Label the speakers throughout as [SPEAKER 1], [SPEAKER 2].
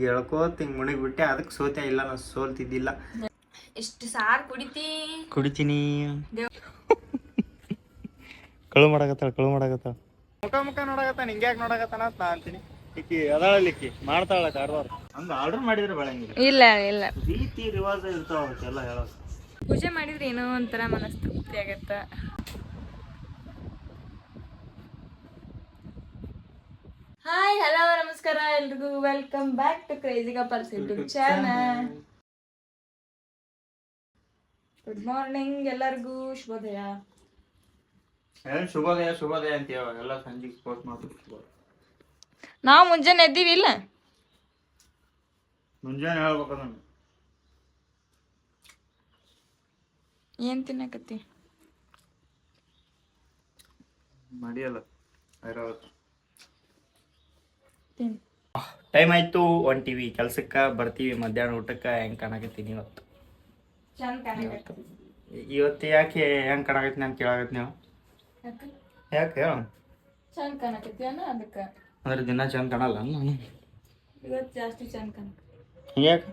[SPEAKER 1] ಹೇಳ್ಕೋತ ಹಿಂಗೆ ಮುಳುಗ್ಬಿಟ್ಟೆ. ಅದಕ್ಕೆ ಸೋತೆ, ಇಲ್ಲ ನಾನು ಸೋಲ್ತಿದ್ದಿಲ್ಲ.
[SPEAKER 2] ಎಷ್ಟು ಸಾರು
[SPEAKER 1] ಕುಡಿತೀನಿ. ಕಳು ಮಾಡಕತ್ತಾಳ ಮುಖ ನೋಡಕತ್ತಾನ. ಹಿಂಗ್ಯಾಕೆ ನೋಡಕತ್ತಾನ ಅಂತ ನಾ ಅಂತೀನಿ. ಈಕಿ ಅದಾಳಲ್ಲಿಕ್ಕಿ ಮಾಡ್ತಾಳ ಕಾರ್ವಾರ. ಹಂಗ ಆರ್ಡರ್ ಮಾಡಿದ್ರೆ ಬೆಳಂಗಿಲ್ಲ.
[SPEAKER 2] ಇಲ್ಲ
[SPEAKER 1] ರೀತಿ ರಿವಾಜ ಇರ್ತಾವ ಎಲ್ಲ ಹೇಳೋದು.
[SPEAKER 2] ಪೂಜೆ ಮಾಡಿದ್ರೆ ಏನೋ ಒಂಥರ ಮನಸ್ತೃಪ್ತಿ ಆಗತ್ತ. ಹಾಯ್ ಹಲೋ ನಮಸ್ಕಾರ ಎಲ್ರಿಗೂ. Welcome back to crazy couples YouTube channel. Good morning ಎಲ್ಲರಿಗೂ. ಶುಭೋದಯ.
[SPEAKER 1] ಶುಭೋದಯ ಅಂತ ಎಲ್ಲ ಸಂಜೆಗೆ ಪೋಸ್ಟ್ ಮಾಡ್ಬೇಕು.
[SPEAKER 2] ನಾವು ಮುಂಜಾನೆ ಎದ್ದೀವಿ ಇಲ್ಲ?
[SPEAKER 1] ಮುಂಜಾನೆ ಹೇಳ್ಬೇಕು ನಾನು.
[SPEAKER 2] ಏನ್ ತಿನ್ನಕತ್ತಿ?
[SPEAKER 1] ಮಾಡಿಯಲ್ಲ
[SPEAKER 3] ಟೈಮ್ ಆಯ್ತು, ಹೊಂಟಿವಿ ಕೆಲ್ಸಕ್ಕೆ. ಬರ್ತೀವಿ ಮಧ್ಯಾಹ್ನ ಊಟಕ್ಕೆ. ಹೆಂಗೆ ಕಾಣಕತ್ತೀನಿ ಇವತ್ತು? ಇವತ್ತು ಯಾಕೆ ಹೆಂಗೆ ಕಾಣಕತ್ತೀನಿ ನಾನು ಕೇಳಾಕತ್ತೀನಿ ನೀವು? ಯಾಕೆ ಹೇಳ?
[SPEAKER 2] ಚಂದ ಕಾಣಕತ್ತಿ ಅದಕ್ಕೆ.
[SPEAKER 3] ಅಂದ್ರೆ ದಿನ ಚಂದ ಕಾಣಲ್ಲ ನಾನು.
[SPEAKER 2] ಇವತ್ತು ಜಾಸ್ತಿ ಚಂದ ಕಾಣಕತ್ತಿ.
[SPEAKER 3] ಯಾಕೆ?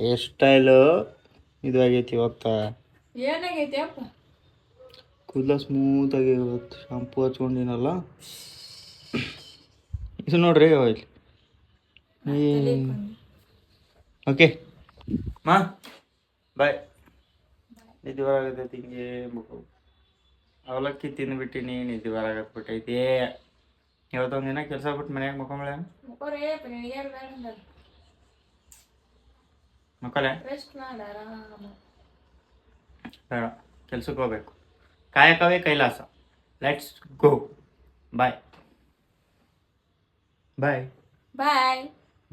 [SPEAKER 3] ಹೇರ್ ಸ್ಟೈಲು ಇದು ಆಗೈತಿ ಇವತ್ತು.
[SPEAKER 2] ಏನಾಗೈತಿ ಅಪ್ಪ?
[SPEAKER 3] ಕೂದಲ ಸ್ಮೂತ್ ಆಗಿ ಇವತ್ತು ಶಾಂಪೂ ಹಚ್ಕೊಂಡಿನಲ್ಲ. ಇದು ನೋಡ್ರಿ ಇಲ್ಲಿ. ಓಕೆ ಮಾ ಬಾಯ್. ನಿದ್ದೆ ಬರಾಗತ್ತೈತಿ. ಹಿಂಗೆ ಅವಲಕ್ಕಿ ತಿಂದ್ಬಿಟ್ಟಿನಿ, ನಿದ್ದೆ ಬರಾಗತ್ಬಿಟ್ಟೈತಿ. ಇವತ್ತೊಂದು ದಿನ ಕೆಲಸ ಬಿಟ್ಟು ಮನ್ಯಾಗ ಮಕ್ಕೊಂಬಳೆ ಮಕ್ಕಳೇ ಬೇಡ, ಕೆಲ್ಸಕ್ಕೆ ಹೋಗ್ಬೇಕು. ಕಾಯಕವೇ ಕೈಲಾಸ. Let's go. Bye bye
[SPEAKER 2] bye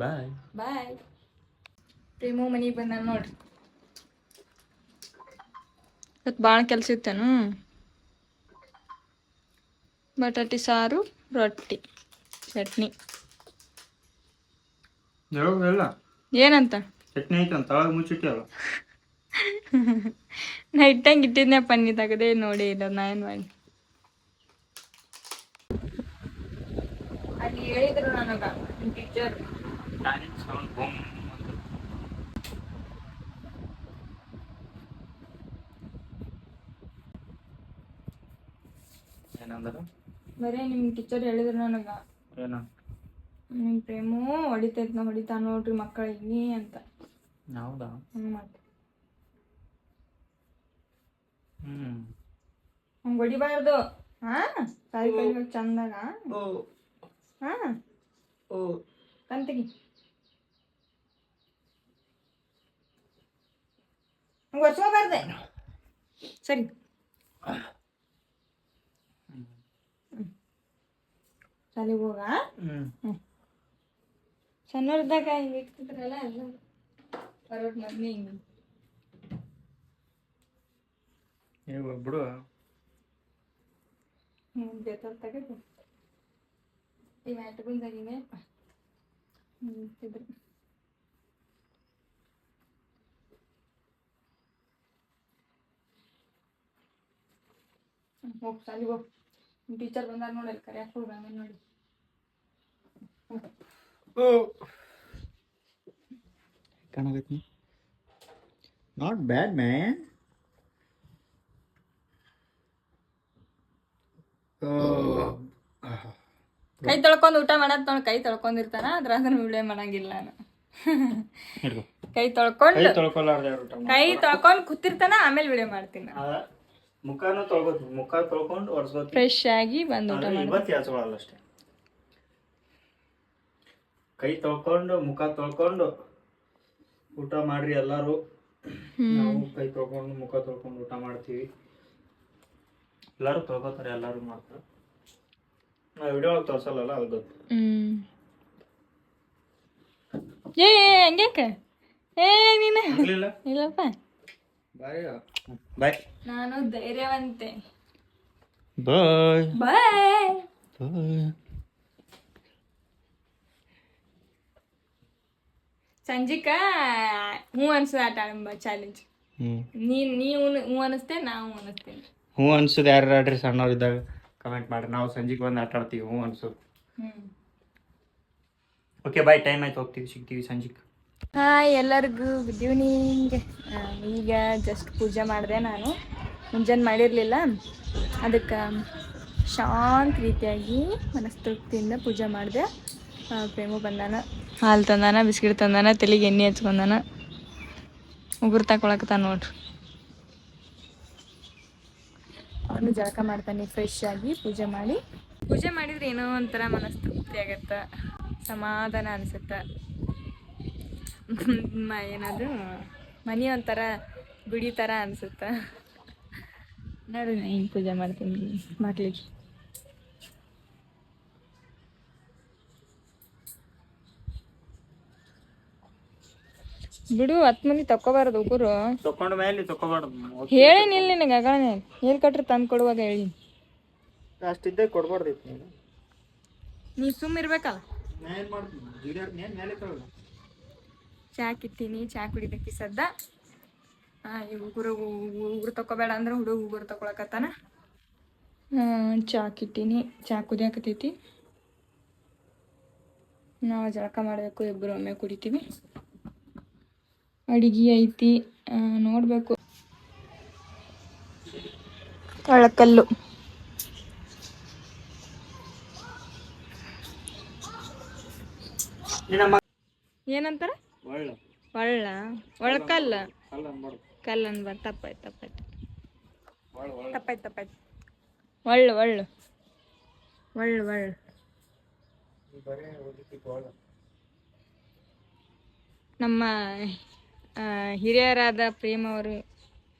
[SPEAKER 3] bye
[SPEAKER 2] bye. Premu ಮನೆಗೆ ಬಂದ ನೋಡ್ರಿ. ಇವತ್ತು ಭಾಳ ಕೆಲಸ ಇತ್ತೇನು? ಬಟಾಟಿ ಸಾರು, ರೊಟ್ಟಿ, ಚಟ್ನಿ.
[SPEAKER 1] ಎಲ್ಲ
[SPEAKER 2] ಏನಂತ?
[SPEAKER 1] ಚಟ್ನಿ ಐತಂತ ಅವಾಗ ಮುಚ್ಚಿಟ್ಟಲ್ಲ.
[SPEAKER 2] ನಾ ಇಟ್ಟಂಗೆ ಇಟ್ಟಿದ್ನೆ ಪನ್ನಿ ತೆಗದೆ ನೋಡಿ ಇಲ್ಲ. ನಾ ಏನು ಮಾಡಿ ಅಲ್ಲಿ ಹೇಳಿದ್ರು ನನಗ ಟೀಚರ್.
[SPEAKER 3] ಏನಂದ್ರೆ
[SPEAKER 2] ಬರೇ ನಿಮ್ ಟೀಚರ್ ಹೇಳಿದ್ರು ನನಗ,
[SPEAKER 3] ಏನು
[SPEAKER 2] ನಿಮ್ ಪ್ರೇಮು ಹೊಡಿತಾ ನೋಡ್ರಿ ಮಕ್ಕಳಿಗೆ ಅಂತ.
[SPEAKER 3] ಹೌದಾ?
[SPEAKER 2] ಮತ್ತೆ ಹಂಗೆ ಹೊಡಿಬಾರ್ದು. ಕಾಯಿ ಕಲಿಬೇಕು ಚಂದಾಗ. ಕಂತಿಗಿ ಹಂಗೆ ಒರ್ಸ್ಕೋಬಾರ್ದೆ. ಸರಿ ಶಾಲೆಗೆ ಹೋಗ. ಸಣ್ಣವ್ರದಾಗ ಹಿಂಗೆ ಇರ್ತಿದ್ರಲ್ಲ ಎಲ್ಲ ಬರೋಟ್ ಮದ್ನಿ ಹಿಂಗೆ
[SPEAKER 3] ಬಿಡು.
[SPEAKER 2] ಬೇತಾರ ತೆಗೆದು ಈ ಮ್ಯಾಟ್ ಬಂದಾಗಿನೇ ತಿದ್ರು. ಹೋಗಿ ಶಾಲೆಗೆ ಹೋಗಿ. ಟೀಚರ್ ಬಂದಾರ ನೋಡಿ, ಅಲ್ಲಿ ಕರೆಯಕ್ಕೆ ಹೋಗಿ ಹಂಗೆ ನೋಡಿ.
[SPEAKER 3] ಕಾಣಕತ್ತಿ. Not bad man.
[SPEAKER 2] ಕೈ ತೊಳ್ಕೊಂಡು ಊಟ ಮಾಡತ್ ನೋಡಿ. ಕೈ ತೊಳ್ಕೊಂಡಿರ್ತಾನ, ಅದ್ರಾಗ ವಿಡಿಯೋ ಮಾಡಂಗಿಲ್ಲ ನಾನು. ಕೈ ತೊಳ್ಕೊಂಡು ಕೂತಿರ್ತಾನ, ಆಮೇಲೆ ವಿಡಿಯೋ ಮಾಡ್ತೀನಿ.
[SPEAKER 3] ಮುಖನೂ ತೊಳ್ಕೊತೀನಿ, ಮುಖ ತೊಳ್ಕೊಂಡು ಒರೆಸ್ಕೊತೀನಿ.
[SPEAKER 2] ಫ್ರೆಶ್ ಆಗಿ ಬಂದು ಊಟ ಮಾಡಿ.
[SPEAKER 3] ಇವತ್ತು ಯಾಚಕೊಳ್ಳಲ್ಲ ಅಷ್ಟೇ. ಕೈ ತೊಳ್ಕೊಂಡು ಮುಖ ತೊಳ್ಕೊಂಡು ಊಟ ಮಾಡ್ರಿ ಎಲ್ಲರೂ. ನಾವು ಕೈ ತೊಳ್ಕೊಂಡು ಮುಖ ತೊಳ್ಕೊಂಡು ಊಟ ಮಾಡ್ತೀವಿ. ಎಲ್ಲರೂ ತೊಳ್ಕೊತಾರೆ, ಎಲ್ಲರೂ ಮಾಡ್ತಾರೆ. ನಾವು ವಿಡಿಯೋ ಒಳಗೆ ತೋರಿಸಲ್ಲ, ಅದು ಗೊತ್ತು.
[SPEAKER 2] ಹಂಗ್ಯಾಕ? ನೀನು ಇಲ್ಲಪ್ಪ.
[SPEAKER 3] ಬಾಯ್.
[SPEAKER 2] ನಾನು ಧೈರ್ಯವಂತೆ.
[SPEAKER 3] ಬಾಯ್
[SPEAKER 2] ಬಾಯ್. ಸಂಜಿಕ ಹ್ಞೂ ಅನ್ಸದ ಆಟ ಆಡಂಬ ಚಾಲೆಂಜ್. ನೀವು ಹ್ಞೂ ಅನಿಸ್ತೇ, ನಾವು ಅನಿಸ್ತೇನೆ.
[SPEAKER 3] ಹ್ಞೂ ಅನ್ಸೋದು ಯಾರು ಆಡ್ರಿ ಸಣ್ಣವ್ರಿದ್ದಾಗ ಕಮೆಂಟ್ ಮಾಡ್ರಿ. ನಾವು ಸಂಜೆಗೆ ಬಂದು ಆಟ ಆಡ್ತೀವಿ. ಹ್ಞೂ ಅನ್ಸೋದು ಓಕೆ ಬಾಯ್, ಟೈಮ್ ಆಯ್ತು, ಹೋಗ್ತೀವಿ, ಸಿಗ್ತೀವಿ ಸಂಜೆಗೆ.
[SPEAKER 2] ಹಾಯ್ ಎಲ್ಲರಿಗೂ ಗುಡ್ ಈವ್ನಿಂಗ್. ಈಗ ಜಸ್ಟ್ ಪೂಜೆ ಮಾಡಿದೆ. ನಾನು ಮುಂಜಾನೆ ಮಾಡಿರಲಿಲ್ಲ, ಅದಕ್ಕೆ ಶಾಂತ ರೀತಿಯಾಗಿ ಮನಸ್ತೃಪ್ತಿಯಿಂದ ಪೂಜೆ ಮಾಡಿದೆ. ಪ್ರೇಮು ಬಂದಾನ, ಹಾಲು ತಂದಾನ, ಬಿಸ್ಕಿಟ್ ತಂದಾನ, ತಲೆಗೆ ಎಣ್ಣೆ ಹಚ್ಕೊಂಡಾನ, ಉಗುರು ತಕೊಳಕತ್ತಾನ ನೋಡ್ರಿ. ಅವನು ಜಳಕ ಮಾಡ್ತಾನೆ ಫ್ರೆಶ್ ಆಗಿ. ಪೂಜೆ ಮಾಡಿದ್ರೆ ಏನೋ ಒಂಥರ ಮನಸ್ತೃಪ್ತಿ ಆಗತ್ತೆ, ಸಮಾಧಾನ ಅನಿಸುತ್ತೆ. ಏನದು ಮನೆ ಒಂಥರ ಗುಡಿ ಥರ ಅನಿಸುತ್ತೆ. ನೋಡಿ ನಾ ಹಿಂಗೆ ಪೂಜೆ ಮಾಡ್ತೀನಿ ಮಕ್ಳಿಗೆ. ಬಿಡು, 10 ಮಂದಿ ತಕ್ಕೋಬಾರದು ಉಗುರು.
[SPEAKER 3] ತಕೊಂಡ ಮೇಲೆ ತಕೋಬಾರ್ದು.
[SPEAKER 2] ಹೇಳೇನಿಲ್ಲ ನಿನಗೆ ಆಗಳೇ, ಹೇರ್ ಕಟ್ರಿ ತಂದು ಕೊಡುವಾಗ ಹೇಳಿ.
[SPEAKER 3] ಅಷ್ಟಿದ್ದೆ ಕೊಡ್ಬಾರ್ದಿತ್ತು ನೀನು.
[SPEAKER 2] ನೀ ಸುಮ್ಮ ಇರ್ಬೇಕಲ್ಲ.
[SPEAKER 3] ಏನು ಮಾಡ್ತೀನಿ ಮೇಲೆ
[SPEAKER 2] ಚಾ ಕಿತ್ತೀನಿ, ಚಾ ಕುಡಿಬೇಕಿ ಸದ್ದ. ಈ ಉಗುರು ತಕೋಬೇಡ ಅಂದ್ರೆ ಹುಡುಗ ಉಗುರು ತಕೊಳಕತ್ತಾನ. ಚಾ ಕಿತ್ತೀನಿ, ಚಾ ಕುದಿಯಾಕತ್ತೈತಿ. ನಾವು ಜಳಕ ಮಾಡಬೇಕು, ಇಬ್ಬರು ಒಮ್ಮೆ ಕುಡಿತೀವಿ. ಅಡಿಗೆ ಐತಿ, ನೋಡಬೇಕು. ಒಳಕಲ್ಲು ಏನಂತಾರ? ಒಳಕಲ್ಲ ಕಲ್ಲು ಅನ್ಬಾರ್ದು. ತಪ್ಪಾಯ್ತು. ಒಳ್ಳು ನಮ್ಮ ಹಿರಿಯರಾದ ಪ್ರೇಮ ಅವರು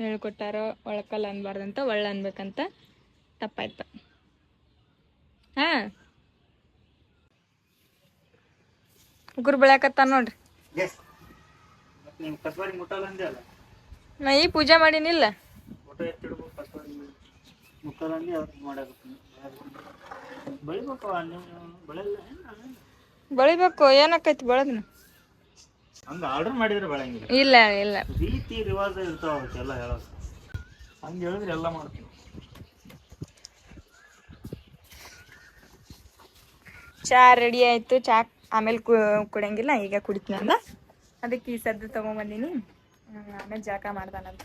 [SPEAKER 2] ಹೇಳ್ಕೊಟ್ಟಾರೋ ಒಳಕಲ್ಲ ಅನ್ಬಾರ್ದಂತ, ಒಳ್ಳ ಅನ್ಬೇಕಂತ. ತಪ್ಪಾಯ್ತು. ಉಗುರು ಬೆಳ್ಯಾಕತ್ತ ನೋಡ್ರಿ. ನಾ ಈ ಪೂಜೆ ಮಾಡೀನಿಲ್ಲ. ಬೆಳಿಬೇಕು, ಏನಕ್ಕೈತಿ ಬೆಳೆದ್ನ.
[SPEAKER 3] ಹಂಗ ಆರ್ಡರ್ ಮಾಡಿದ್ರೆ ಬೆಳಂಗಿಲ್ಲ.
[SPEAKER 2] ಇಲ್ಲ
[SPEAKER 3] ರೀತಿ ರಿವಾಜ ಇರ್ತಾವ ಎಲ್ಲ ಹೇಳೋದು. ಹಂಗೆ ಹೇಳಿದ್ರೆ ಎಲ್ಲ ಮಾಡ್ತೀವಿ.
[SPEAKER 2] ಚಾ ರೆಡಿ ಆಯ್ತು. ಚಾ ಆಮೇಲೆ ಕುಡಿಯಂಗಿಲ್ಲ, ಈಗ ಕುಡಿತೀನಿ ಅಂದ. ಅದಕ್ಕೆ ಈ ಸದ್ದು ತಗೊಂಬಂದೀನಿ. ಆಮೇಲೆ ಜಳಕ ಮಾಡ್ದಾನಂತ.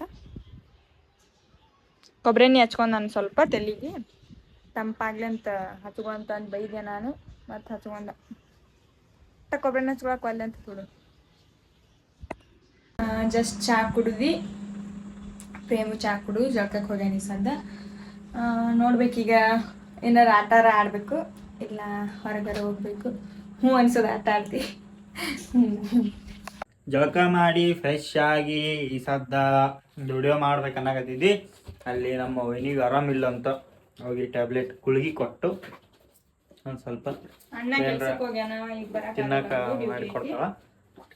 [SPEAKER 2] ಕೊಬ್ಬರಿ ಎಣ್ಣೆ ಹಚ್ಕೊಂಡ್ ನಾನು ಸ್ವಲ್ಪ ತಲೆಗೆ ತಂಪಾಗ್ಲಿ ಅಂತ ಹಚ್ಕೊಂತ ಬೈದೆ ನಾನು. ಮತ್ತು ಹಚ್ಕೊಂಡ ಕೊಬ್ಬರಿ ಎಣ್ಣೆ ಹಚ್ಕೊಳಕ್ ಒಲ್ಲೆ ಅಂತ ಕೊಡು. ಜಸ್ಟ್ ಚಾ ಕುಡಿದ್ವಿ. ಪ್ರೇಮು ಚಾ ಕುಡು ಜಳಕಕ್ಕೆ ಹೋಗ್ಯಾನ ಈ ಸದ್ದ. ನೋಡ್ಬೇಕೀಗ ಏನಾರ ಆಟಾರ ಆಡಬೇಕು, ಇಲ್ಲ ಹೊರಗಡೆ ಹೋಗ್ಬೇಕು. ಅನ್ಸೋದು ಆಟ ಆಡ್ತೀವಿ.
[SPEAKER 3] ಜಳಕ ಮಾಡಿ ಫ್ರೆಶ್ ಆಗಿ ಈ ಸದ್ದ ವಿಡಿಯೋ ಮಾಡ್ಬೇಕನ್ನಾಗತ್ತಿದ್ದಿ. ಅಲ್ಲಿ ನಮ್ಮ ವೈನಿಗೆ ಆರಾಮಿಲ್ಲ ಅಂತ ಹೋಗಿ ಟ್ಯಾಬ್ಲೆಟ್ ಗುಳಿಗೆ ಕೊಟ್ಟು ಒಂದು ಸ್ವಲ್ಪ ತಿನ್ನಕ ಮಾಡಿ ಕೊಡ್ತಾವ.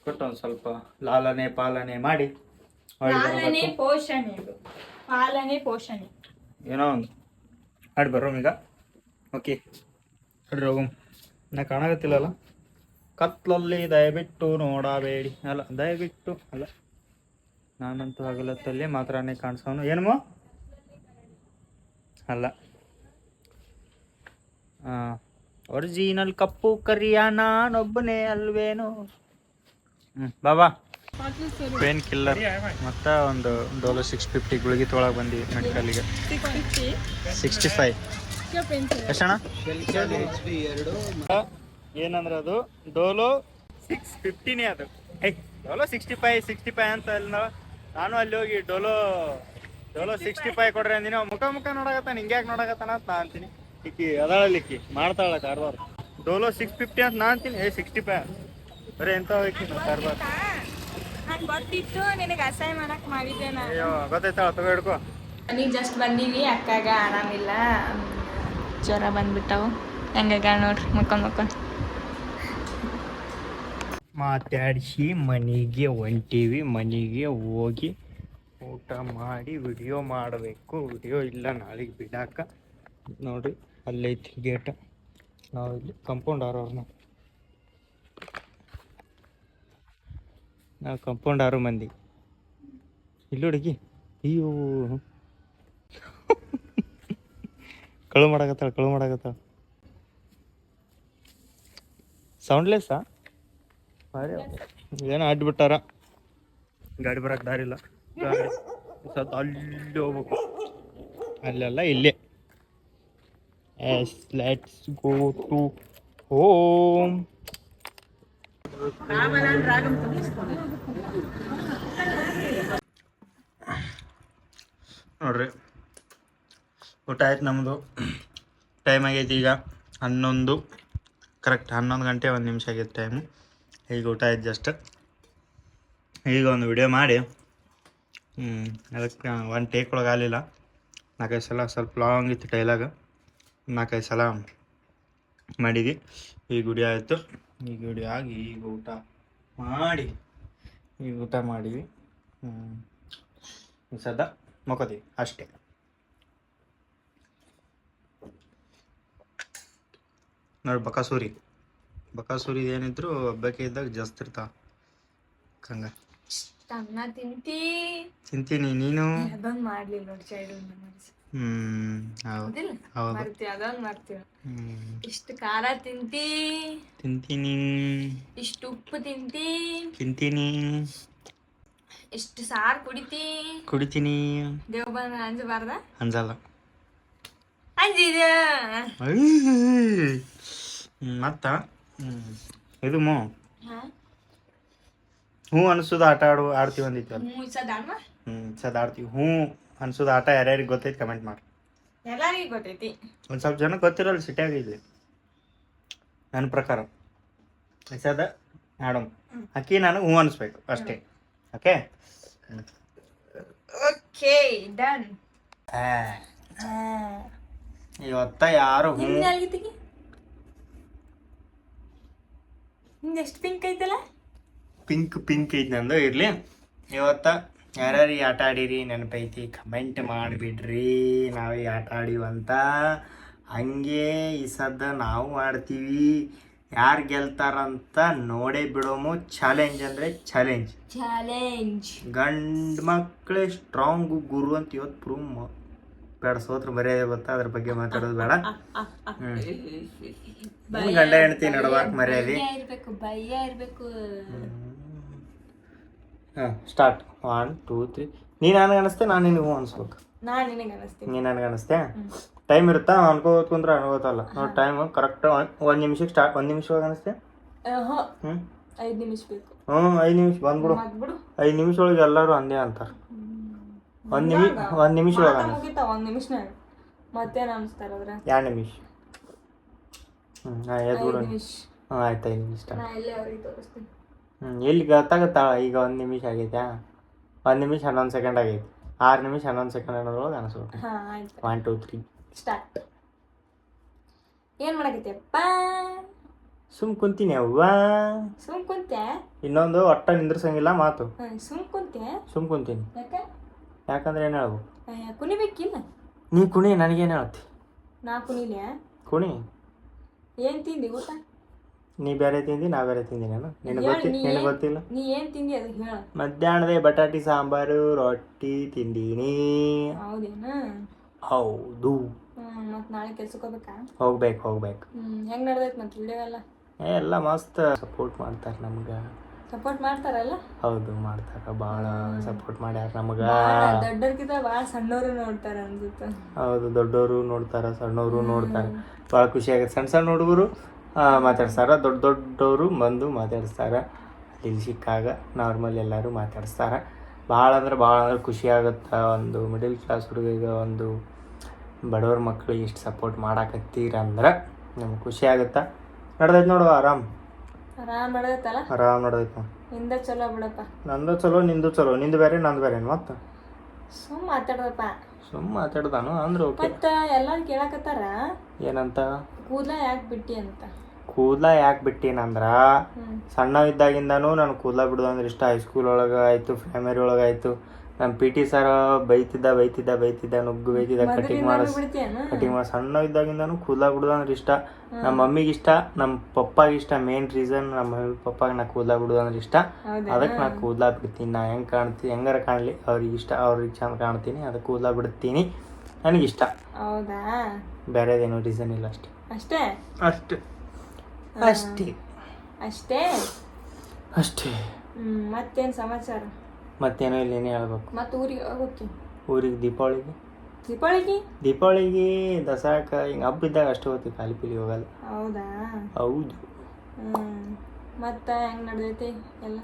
[SPEAKER 3] ಕೊಟ್ಟು ಒಂದು ಸ್ವಲ್ಪ ಲಾಲನೆ ಪಾಲನೆ ಮಾಡಿ
[SPEAKER 2] ಪೋಷಣೆ
[SPEAKER 3] ಏನೋ ಒಂದು ಆಡಿ ಬರೋಮ್ ಈಗ. ಓಕೆ ಅಡ್ರಿ ಹೋಗಮ್. ನಾ ಕಾಣಾಗತ್ತಿಲ್ಲಲ್ಲ ಕತ್ಲಲ್ಲಿ, ದಯವಿಟ್ಟು ನೋಡಬೇಡಿ. ದಯವಿಟ್ಟು ಅಲ್ಲ, ನಾನಂತೂ ಹಗಲತ್ತಲ್ಲಿ ಮಾತ್ರನೇ ಕಾಣಿಸೋನು. ಏನಮ್ಮ ಅಲ್ಲ, ಒರಿಜಿನಲ್ ಕಪ್ಪು ಕರಿಯ ನಾನೊಬ್ಬನೇ ಅಲ್ವೇನೋ. ಬಾಬಾ ಪೇನ್ ಕಿಲ್ಲರ್ ಮತ್ತು ಒಂದು ಡೋಲೋ 650 ಗುಳಿಗೆ ತೊಗೊಳಗೆ ಬಂದೀವಿ ಮೆಡಿಕಲ್ಗೆ. 65 ಎಷ್ಟಣ್ಣ? ಏನಂದ್ರೆ ಅದು ಡೋಲೋ 650ನೇ ಅದು. ಡೋಲೋ 65 ಅಂತ ಅಲ್ಲ. ನಾನು ಅಲ್ಲಿ ಹೋಗಿ ಡೋಲೋ 65 ಕೊಡ್ರಿ ಅಂದಿನಿ. ಮುಖ ನೋಡಕತ್ತಾನ, ಹಿಂಗ್ಯಾಕೆ ನೋಡಕತ್ತಾನ ಅಂತ ನಾ ಅಂತೀನಿ. ಈಕಿ ಅದಳಲಿಕ್ಕಿ ಮಾಡ್ತಾಳ ಕಾರ್ಬಾರ್. ಡೋಲೋ 650 ಅಂತ ನಾ ಅಂತೀನಿ. 65 ಬರೀ ಎಂತ ಹೋಗಿ ಕಾರ್ಬಾರ್.
[SPEAKER 2] ಗೊತ್ತಿತ್ತು ನಿನಗೆ ಅಸಹ್ಯ ಮಾಡಕ್ ಮಾಡಿದ್ದೆ ನಾನು.
[SPEAKER 3] ಅಯ್ಯೋ ಗೊತ್ತಾಯ್ತಾಳ, ತಗೋ ಹಿಡ್ಕೊ.
[SPEAKER 2] ಈಗ ಜಸ್ಟ್ ಬಂದೀವಿ. ಅಕ್ಕಾಗ ಆರಾಮಿಲ್ಲ, ಜ್ವರ ಬಂದ್ಬಿಟ್ಟವು. ಹೆಂಗಾಗ ನೋಡ್ರಿ ಮುಕ್ಕೊಂಡ್
[SPEAKER 3] ಮಾತಾಡಿಸಿ ಮನೆಗೆ ಹೊಂಟೀವಿ. ಮನೆಗೆ ಹೋಗಿ ಊಟ ಮಾಡಿ ವಿಡಿಯೋ ಮಾಡಬೇಕು. ವಿಡಿಯೋ ಇಲ್ಲ ನಾಳೆಗೆ ಬಿಡಾಕ. ನೋಡ್ರಿ ಅಲ್ಲೈತಿ ಗೇಟ್. ನಾವು ಇಲ್ಲಿ ಕಂಪೌಂಡರ್ ನಾವು ಕಂಪೌಂಡರು ಮಂದಿ ಇಲ್ಲಿ ಹುಡುಗಿ. ಅಯ್ಯೋ ಕಳು ಮಾಡಕತ್ತಾಳ. ಸೌಂಡ್ಲೆಸ್ಸಾ?
[SPEAKER 1] ಏನೋ ಅಡ್ಬಿಟ್ಟಾರ, ಗಾಡಿ ಬರಕ್ಕೆ ದಾರಿ ಇಲ್ಲ, ಗಾಡಿ ಸ್ವಲ್ಪ ಅಲ್ಲಿ ಹೋಗ್ಬೇಕು, ಅಲ್ಲೆಲ್ಲ ಇಲ್ಲೇ. Yes, let's go to home. ನೋಡ್ರಿ ಊಟ ಆಯ್ತು ನಮ್ಮದು. ಟೈಮ್ ಆಗೈತಿ ಈಗ 11, ಕರೆಕ್ಟ್ 11 ಗಂಟೆ 1 ನಿಮಿಷ ಆಗೈತೆ ಟೈಮು. ಈಗ ಊಟ ಆಯ್ತು ಜಸ್ಟ್. ಈಗ ಒಂದು ವಿಡಿಯೋ ಮಾಡಿ ಅದಕ್ಕೆ ಒಂದು ಟೇಕ್ ಒಳಗೆ ಆಗಲಿಲ್ಲ, 4-5 ಸಲ ಸ್ವಲ್ಪ ಲಾಂಗ್ ಇತ್ತು ಡೈಲಾಗ, 4-5 ಸಲ ಮಾಡಿದ್ವಿ. ಈಗ ವಿಡಿಯೋ ಆಯಿತು. ಈಗ ವಿಡಿಯೋ ಆಗಿ ಈಗ ಊಟ ಮಾಡಿದ್ವಿ. ಸದಾ ಮಕ್ಕೋತೀವಿ ಅಷ್ಟೇ. ನೋಡಿ ಬಕಾಸೂರಿ ಏನಿದ್ರು ಹಬ್ಬಕ್ಕೆ ಇದ್ದಾಗ ಜಾಸ್ತಿ ಇರ್ತಾವ. ಹಂಗ
[SPEAKER 2] ಅನ್ನ
[SPEAKER 1] ತಿಂತೀನಿ ನೀನು.
[SPEAKER 2] ಅದೊಂದು ಮಾಡ್ಲಿಲ್ಲ ನೋಡಿ ಚೈಲ್ಡ್ಹುಡ್ ಮೆಮೊರೀಸ್.
[SPEAKER 1] ಹೌದು
[SPEAKER 2] ಮಾಡ್ತೀವಿ, ಅದೊಂದು ಮಾಡ್ತೀವಿ. ಇಷ್ಟು ಖಾರ ತಿಂತೀನಿ, ಇಷ್ಟು ಉಪ್ಪು ತಿಂತೀನಿ, ಇಷ್ಟು ಸಾರು ಕುಡಿತೀನಿ. ದೇವ್ ಬಂದ್ರೆ ಅಂಜಬಾರ್ದ?
[SPEAKER 1] ಅಂಜಲ್ಲ.
[SPEAKER 2] ಅಂಜಿದ
[SPEAKER 1] ಮತ್ತ ಇದು ಹ್ಞೂ ಅನ್ಸೋದು ಆಟ ಆಡ್ತೀವಿ ಅಂದಿತ್ತು. ಸದ ಆಡ್ತೀವಿ. ಹ್ಞೂ ಅನ್ಸೋದು ಆಟ ಯಾರ್ಯಾರಿಗೆ ಗೊತ್ತೈತಿ ಕಮೆಂಟ್ ಮಾಡಿ.
[SPEAKER 2] ಎಲ್ಲರಿಗೂ ಗೊತ್ತೈತಿ,
[SPEAKER 1] ಒಂದು ಸ್ವಲ್ಪ ಜನ ಗೊತ್ತಿರಲ್ಲ, ಸಿಟಿಯಾಗಿದೆ ನನ್ನ ಪ್ರಕಾರ. ಸದ ಆಡಮ್ ಅಕ್ಕಿ ನಾನು ಹ್ಞೂ ಅನ್ಸ್ಬೇಕು ಅಷ್ಟೇ. Okay
[SPEAKER 2] okay done.
[SPEAKER 1] ಇವತ್ತ ಯಾರು
[SPEAKER 2] ಎಷ್ಟು ಪಿಂಕ್ ಐತಲ್ಲ,
[SPEAKER 1] ಪಿಂಕ್ ಐತಿ ನಂದು. ಇರ್ಲಿ, ಇವತ್ತ ಯಾರ್ಯಾರು ಈ ಆಟ ಆಡಿರಿ ನೆನಪೈತಿ ಕಮೆಂಟ್ ಮಾಡಿಬಿಡ್ರಿ. ನಾವು ಈ ಆಟ ಆಡಿವಂತ ಹಂಗೆ ಈ ಸದ್ದ ನಾವು ಆಡ್ತೀವಿ. ಯಾರು ಗೆಲ್ತಾರಂತ ನೋಡೇ ಬಿಡೋಮು. ಚಾಲೆಂಜ್ ಅಂದರೆ ಚಾಲೆಂಜ್. ಗಂಡು ಮಕ್ಕಳೇ ಸ್ಟ್ರಾಂಗು ಗುರು ಅಂತ ಇವತ್ತು ಪ್ರೂವ್ ಬೇಡ. ಸೋತ್ರ ಮರ್ಯಾದೆ ಗೊತ್ತಾ, ಅದ್ರ ಬಗ್ಗೆ ಮಾತಾಡೋದು ಬೇಡ. ಗಂಡ ಹೆಂಡತಿ ನಡುವಾಕ್ ಮರ್ಯಾದೆ
[SPEAKER 2] ಇರ್ಬೇಕು.
[SPEAKER 1] ಸ್ಟಾರ್ಟ್ 1 2 3. ನೀ ನನಗೆ ಅನಿಸ್ತೆ, ನಾನು ನಿನಗೂ ಅನಿಸ್ಬೇಕು. ನೀ ನನಗೆ ಅನಿಸ್ತೆ. ಟೈಮ್ ಇರುತ್ತಾ ಅನ್ಕೋತ್ ಕುಂದ್ರೆ ಅನ್ಕೋತಲ್ಲ. ನೋಡಿ ಟೈಮ್ ಕರೆಕ್ಟ್ 1 ನಿಮಿಷಕ್ಕೆ ಸ್ಟಾರ್ಟ್. 1 ನಿಮಿಷವಾಗಿ ಅನಿಸ್ತೆ.
[SPEAKER 2] 5 ನಿಮಿಷ ಬೇಕು.
[SPEAKER 1] 5 ನಿಮಿಷ ಬಂದ್ಬಿಡು. 5 ನಿಮಿಷ ಒಳಗೆ ಎಲ್ಲರೂ ಅಂದೇ ಅಂತಾರೆ. 1 ನಿಮಿಷ ಒಳಗೆ
[SPEAKER 2] 1 ನಿಮಿಷನಾಗ ಮತ್ತೇನು ಅನಿಸ್ತಾರ ಅದ್ರ
[SPEAKER 1] 2 ನಿಮಿಷ. ಎದ್ಬಿಡು. ಆಯ್ತು 5 ನಿಮಿಷ ಸ್ಟಾರ್ಟ್. ಎಲ್ಲಿ ಗೊತ್ತಾಗತ್ತಾಳ ಈಗ 1 ನಿಮಿಷ ಆಗೈತೆ. 1 ನಿಮಿಷ 11 ಸೆಕೆಂಡ್ ಆಗೈತಿ. 6 ನಿಮಿಷ 11 ಸೆಕೆಂಡ್ ಅನ್ನೋದ್ರೊಳಗೆ ಅನಿಸ್ಬೇಕು. 1 2 3
[SPEAKER 2] ಸ್ಟಾರ್ಟ್. ಏನ್ ಮಾಡಕತ್ತೀಯಪ್ಪ?
[SPEAKER 1] ಸುಮ್ ಕುಂತೀನಿ ಅವ್ವ.
[SPEAKER 2] ಸುಮ್ ಕುಂತೆ?
[SPEAKER 1] ಇನ್ನೊಂದು ಒಟ್ಟ ನಿಂದ್ರಸಂಗಿಲ್ಲ ಮಾತು. ಸುಮ್ ಕುಂತೀನಿ. ಯಾಕಂದ್ರೆ ಏನು ಹೇಳ್ಬೇಕು?
[SPEAKER 2] ಕುಣಿಬೇಕಿಲ್ಲ.
[SPEAKER 1] ನೀ ಕುಣಿ, ನನಗೇನು ಹೇಳ್ತಿ?
[SPEAKER 2] ನಾ ಕುಣಿಲೆ?
[SPEAKER 1] ಕುಣಿ.
[SPEAKER 2] ಏನ್ ತಿಂದಿ ಊಟ?
[SPEAKER 1] ನೀ ಬೇರೆ ತಿಂದಿ, ನಾ ಬೇರೆ ತಿಂದಿ. ನಿನಗೆ ಗೊತ್ತಿಲ್ಲ.
[SPEAKER 2] ನೀ ಏನ್ ತಿಂದಿ ಅದು ಹೇಳ.
[SPEAKER 1] ಮಧ್ಯಾಹ್ನದ ಬಟಾಟಿ ಸಾಂಬಾರು ರೊಟ್ಟಿ ತಿಂದೀನಿ.
[SPEAKER 2] ಹೌದೇನ?
[SPEAKER 1] ಹೌದು.
[SPEAKER 2] ಮತ್ ನಾಳೆ ಕೆಲ್ಸಕ್ಕೆ ಹೋಗ್ಬೇಕಾ?
[SPEAKER 1] ಹೋಗ್ಬೇಕು.
[SPEAKER 2] ಹೆಂಗ್ ನಡ್ದೈತ್ ಮತ್ ವಿಡಿಯೋ ಎಲ್ಲ?
[SPEAKER 1] ಎಲ್ಲ ಮಸ್ತ್ ಸಪೋರ್ಟ್ ಮಾಡ್ತಾರೆ ನಮ್ಗೆ.
[SPEAKER 2] ಸಪೋರ್ಟ್ ಮಾಡ್ತಾರಲ್ಲ?
[SPEAKER 1] ಹೌದು ಮಾಡ್ತಾರ, ಭಾಳ ಸಪೋರ್ಟ್ ಮಾಡ್ಯಾರ ನಮಗ.
[SPEAKER 2] ದೊಡ್ಡೋರ್ಕಿಂತ ಭಾಳ ಸಣ್ಣವರು ನೋಡ್ತಾರ ಅನ್ಸುತ್ತೆ.
[SPEAKER 1] ಹೌದು, ದೊಡ್ಡವರು ನೋಡ್ತಾರ, ಸಣ್ಣವರು ನೋಡ್ತಾರ. ಭಾಳ ಖುಷಿ ಆಗತ್ತೆ. ಸಣ್ಣ ಹುಡುಗರು ಮಾತಾಡ್ಸ್ತಾರ, ದೊಡ್ಡವರು ಬಂದು ಮಾತಾಡಿಸ್ತಾರ. ಇಲ್ಲಿ ಸಿಕ್ಕಾಗ ನಾರ್ಮಲ್ ಎಲ್ಲರೂ ಮಾತಾಡಿಸ್ತಾರ. ಭಾಳ ಅಂದ್ರೆ ಖುಷಿ ಆಗುತ್ತೆ. ಒಂದು ಮಿಡಲ್ ಕ್ಲಾಸ್ ಹುಡುಗಿಗೆ, ಒಂದು ಬಡವ್ರ ಮಕ್ಳಿಗೆ ಇಷ್ಟು ಸಪೋರ್ಟ್ ಮಾಡಾಕತ್ತೀರಂದ್ರೆ ನಮ್ಗೆ ಖುಷಿ ಆಗುತ್ತಾ. ನಡ್ದೈತೆ ನೋಡು, ಆರಾಮ್
[SPEAKER 2] ನಡ್ದೈತಲ್ಲ?
[SPEAKER 1] ಆರಾಮ್ ನಡ್ದೈತೆ.
[SPEAKER 2] ನಿಂದ ಚಲೋ ಬಿಡಪ್ಪ. ನಂದು
[SPEAKER 1] ಚಲೋ, ನಿಂದು ಚಲೋ. ನಿಂದು ಬೇರೆ, ನಂದು ಬೇರೆ. ಮತ್ತೆ
[SPEAKER 2] ಸುಮ್ ಮಾತಾಡ್ದಪ್ಪ.
[SPEAKER 1] ಸುಮ್ ಮಾತಾಡ್ದಾನು ಅಂದ್ರೆ ಓಕೆ.
[SPEAKER 2] ಮತ್ತ ಎಲ್ಲಾರು ಕೇಳಕತ್ತಾರ
[SPEAKER 1] ಏನಂತ?
[SPEAKER 2] ಕೂದಲ ಯಾಕೆ ಬಿಟ್ಟಿ ಅಂತ.
[SPEAKER 1] ಕೂದಲ ಯಾಕೆ ಬಿಟ್ಟೀನಂದ್ರ, ಸಣ್ಣ ಇದ್ದಾಗಿಂದನೂ ನಾನು ಕೂದಲ ಬಿಡೋದು ಅಂದ್ರೆ ಇಷ್ಟ. ಹೈಸ್ಕೂಲ್ ಒಳಗೆ ಆಯಿತು, ಪ್ರೈಮರಿ ಒಳಗೆ ಆಯಿತು. ನಮ್ಮ PT ಸರ್ ಬೈತಿದ್ದ ನುಗ್ಗು ಬೈತಿದ್ದ, ಕಟಿಂಗ್ ಮಾಡಿ. ಸಣ್ಣ ಇದ್ದಾಗಿಂದನೂ ಕೂದಲ ಬಿಡೋದು ಅಂದ್ರೆ ಇಷ್ಟ. ನಮ್ಮ ಮಮ್ಮಿಗೆ ಇಷ್ಟ, ನಮ್ಮ ಪಪ್ಪಾಗೆ ಇಷ್ಟ. ಮೇನ್ ರೀಸನ್ ನಮ್ಮ ಮಮ್ಮಿ ಪಪ್ಪಾಗೆ ನಾ ಕೂದಲ ಬಿಡೋದು ಅಂದ್ರೆ ಇಷ್ಟ. ಅದಕ್ಕೆ ನಾ ಕೂದಲ ಬಿಡ್ತೀನಿ. ನಾ ಹೆಂಗಾರ ಕಾಣಲಿ ಅವ್ರಿಗೆ ಇಷ್ಟ, ಅವ್ರಿಗೆ ಚಂದ ಕಾಣ್ತೀನಿ, ಅದಕ್ಕೆ ಕೂದಲ ಬಿಡ್ತೀನಿ. ನನಗಿಷ್ಟ.
[SPEAKER 2] ಹೌದಾ?
[SPEAKER 1] ಬೇರೆದೇನೋ ರೀಸನ್ ಇಲ್ಲ. ಅಷ್ಟೇ. ಅಷ್ಟೇ.
[SPEAKER 2] ಮತ್ತೇನು ಸಮಾಚಾರ?
[SPEAKER 1] ಮತ್ತೇನೋ ಇಲ್ಲ, ಏನೇ ಹೇಳ್ಬೇಕು.
[SPEAKER 2] ಮತ್ತೆ ಊರಿಗೆ ಹೋಗ್ತೀನಿ.
[SPEAKER 1] ಊರಿಗೆ ದೀಪಾವಳಿಗೆ ದಸರಾಕ್ಕೆ ಹಿಂಗೆ ಹಬ್ಬ ಇದ್ದಾಗ ಅಷ್ಟೇ ಹೋಗ್ತೀವಿ, ಖಾಲಿ ಪೀಲಿ ಹೋಗಲ್ಲ.
[SPEAKER 2] ಹೌದಾ?
[SPEAKER 1] ಹೌದು.
[SPEAKER 2] ಮತ್ತೆ ಹೆಂಗೆ ನಡೆದೈತಿ ಎಲ್ಲ?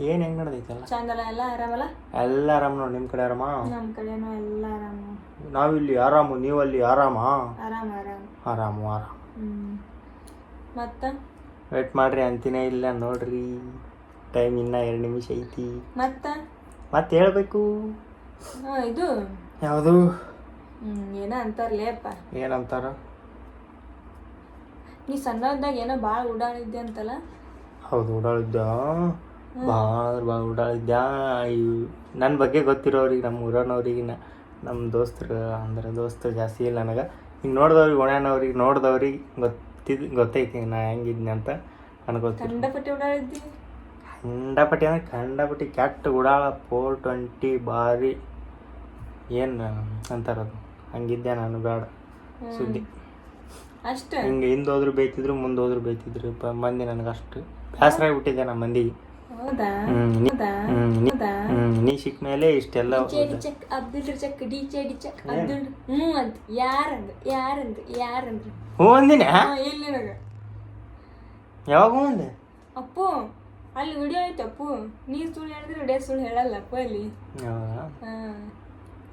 [SPEAKER 1] ಏನು ಹೆಂಗೆ ನಡೆದೈತಲ್ಲ?
[SPEAKER 2] ಚಂದಲ್ಲ? ಎಲ್ಲ ಆರಾಮಲ್ಲ?
[SPEAKER 1] ಎಲ್ಲ ಆರಾಮ್ ನೋಡಿ. ನಿಮ್ಮ ಕಡೆ ಆರಾಮ?
[SPEAKER 2] ನಮ್ಮ ಕಡೆನೂ ಎಲ್ಲ ಆರಾಮು.
[SPEAKER 1] ನಾವಿಲ್ಲಿ ಆರಾಮು, ನೀವಲ್ಲಿ ಆರಾಮ?
[SPEAKER 2] ಆರಾಮ. ಮತ್ತೆ
[SPEAKER 1] ವೇಟ್ ಮಾಡ್ರಿ, ಅಂತಿನೇ ಇಲ್ಲ ನೋಡ್ರಿ. ಟೈಮ್ ಇನ್ನ 2 ನಿಮಿಷ ಐತಿ. ಮತ್ತೆ ಹೇಳ್ಬೇಕು.
[SPEAKER 2] ಇದು
[SPEAKER 1] ಯಾವುದು?
[SPEAKER 2] ಏನ ಅಂತಾರಲೇಪ್ಪ.
[SPEAKER 1] ಏನಂತಾರ?
[SPEAKER 2] ನೀ ಸಣ್ಣದಾಗ ಏನೋ ಭಾಳ ಓಡಾಡಿದ್ದೆ ಅಂತಲ್ಲ?
[SPEAKER 1] ಹೌದು, ಓಡಾಡಿದ್ದ. ಭಾಳ ಓಡಾಡಿದ್ದ. ನನ್ನ ಬಗ್ಗೆ ಗೊತ್ತಿರೋರಿಗೆ, ನಮ್ಮ ಊರನವ್ರಿಗೆ, ನಮ್ಮ ದೋಸ್ತರು ಜಾಸ್ತಿ ಇಲ್ಲ ನನಗೆ. ಹಿಂಗೆ ನೋಡಿದವ್ರಿಗೆ, ಒಣನವ್ರಿಗೆ ನೋಡಿದವ್ರಿಗೆ ಗೊತ್ತೈತಿ ನಾ ಹೆಂಗಿದ್ನಿ ಅಂತ ಅನ್ಕೋತೀನಿ.
[SPEAKER 2] ಕಂಡಪಟ್ಟಿ ಓಡಾಡಿದ್ದಿ?
[SPEAKER 1] ಕಂಡಪಟ್ಟಿ ಕೆಟ್ಟ ಉಡಾಳ 420 ಬಾರಿ ಏನು ಅಂತಾರದು, ಹಂಗಿದ್ದೆ ನಾನು. ಬೇಡ ಸುದ್ದಿ
[SPEAKER 2] ಅಷ್ಟೇ.
[SPEAKER 1] ಹಿಂಗೆ ಹಿಂದೋದ್ರು ಬೈತಿದ್ರು, ಮುಂದೋದ್ರು ಬೈತಿದ್ರು ಮಂದಿ. ನನಗೆ ಅಷ್ಟು ಬೇಸರಾಗಿಬಿಟ್ಟಿದ್ದೆ ನಮ್ಮ ಮಂದಿಗೆ. ನೀ ಸಿಕ್ಕ ಮೇಲೆ ಇಷ್ಟೆಲ್ಲ ಹ್ಞೂ ಅಂದಿನ? ಯಾವಾಗ ಹ್ಞೂ ಅಂದೆ?
[SPEAKER 2] ಅಪ್ಪು ಅಲ್ಲಿ ವಿಡಿಯೋ ಐತೆ ಅಪ್ಪು. ನೀ ಸುಳ್ಳು ಹೇಳಿದ್ರೆ ವಿಡಿಯೋ ಸುಳ್ಳು ಹೇಳಲ್ಲ ಅಪ್ಪು ಅಲ್ಲಿ.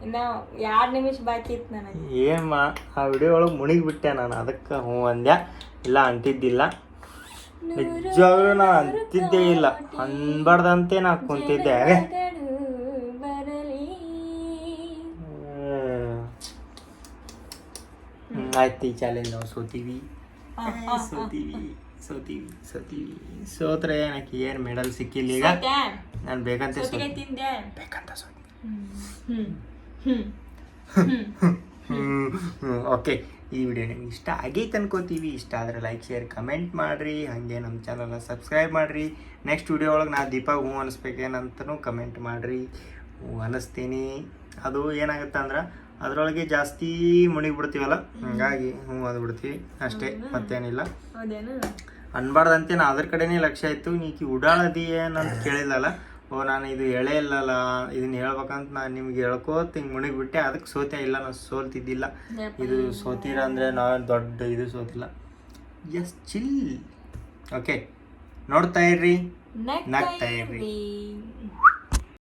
[SPEAKER 2] ಇನ್ನ 2 ನಿಮಿಷ ಬಾಕಿ ಇತ್ತು ನನಗೆ.
[SPEAKER 1] ಆ ವಿಡಿಯೋ ಒಳಗೆ ಮುಳುಗಿಬಿಟ್ಟೆ ನಾನು, ಅದಕ್ಕೆ ಹ್ಞೂ ಅಂದ್ಯಾ. ಇಲ್ಲ ಅಂತಿದ್ದಿಲ್ಲ, ನಿಜವಾಗ್ಲೂ ನಾನು ಅಂತಿದ್ದೇ ಇಲ್ಲ. ಅನ್ಬಾರ್ದಂತೆ ನಾ ಕುಂತಿದ್ದೆ. ಆಯ್ತು, ಈ ಚಾಲೆಂಜ್ ನಾವು ಸೋತೀವಿ. ಸೋತ್ರೆ ಏನಕ್ಕೆ ಏನು ಮೆಡಲ್ ಸಿಕ್ಕಿಲ್ಲ. ಈಗ ನಾನು ಬೇಕಂತ ಓಕೆ. ಈ ವಿಡಿಯೋ ನಿಮ್ಗೆ ಇಷ್ಟ ಆಗೈತೆ ಅನ್ಕೋತೀವಿ. ಇಷ್ಟ ಆದರೆ ಲೈಕ್, ಶೇರ್, ಕಮೆಂಟ್ ಮಾಡಿರಿ. ಹಾಗೆ ನಮ್ಮ ಚಾನಲ್ನ ಸಬ್ಸ್ಕ್ರೈಬ್ ಮಾಡಿರಿ. ನೆಕ್ಸ್ಟ್ ವಿಡಿಯೋ ಒಳಗೆ ನಾ ದೀಪಾಗ ಹ್ಞೂ ಅನ್ನಿಸ್ಬೇಕೇನಂತನೂ ಕಮೆಂಟ್ ಮಾಡಿರಿ. ಹ್ಞೂ ಅನ್ನಿಸ್ತೀನಿ. ಅದು ಏನಾಗುತ್ತೆ ಅಂದ್ರೆ ಅದರೊಳಗೆ ಜಾಸ್ತಿ ಮುಳುಗಿಬಿಡ್ತೀವಲ್ಲ, ಹಂಗಾಗಿ ಹ್ಞೂ ಅಂದ್ಬಿಡ್ತೀವಿ ಅಷ್ಟೇ, ಮತ್ತೇನಿಲ್ಲ. ಅನ್ಬಾರ್ದಂತೆ ನಾ ಅದ್ರ ಕಡೆನೇ ಲಕ್ಷ್ಯ ಆಯಿತು. ನೀಕಿ ಉಡಾಳದಿ ಏನಂತ ಕೇಳಿಲ್ಲಲ್ಲ. ನಾನು ಇದು ಹೇಳೇ ಇಲ್ಲಲ್ಲ, ಇದನ್ನ ಹೇಳ್ಬೇಕಂತ ನಾನು ನಿಮ್ಗೆ ಹೇಳ್ಕೋತ ಹಿಂಗೆ ಮುಳುಗಿಬಿಟ್ಟೆ. ಅದಕ್ಕೆ ಸೋತೆ. ಇಲ್ಲ, ನಾನು ಸೋಲ್ತಿದ್ದಿಲ್ಲ. ಇದು ಸೋತೀರ ಅಂದರೆ ನಾನು ದೊಡ್ಡ ಇದು ಸೋತಿಲ್ಲ. Just chill. ಓಕೆ, ನೋಡ್ತಾ ಇರ್ರಿ, ನಗ್ತಾ ಇರ್ರಿ.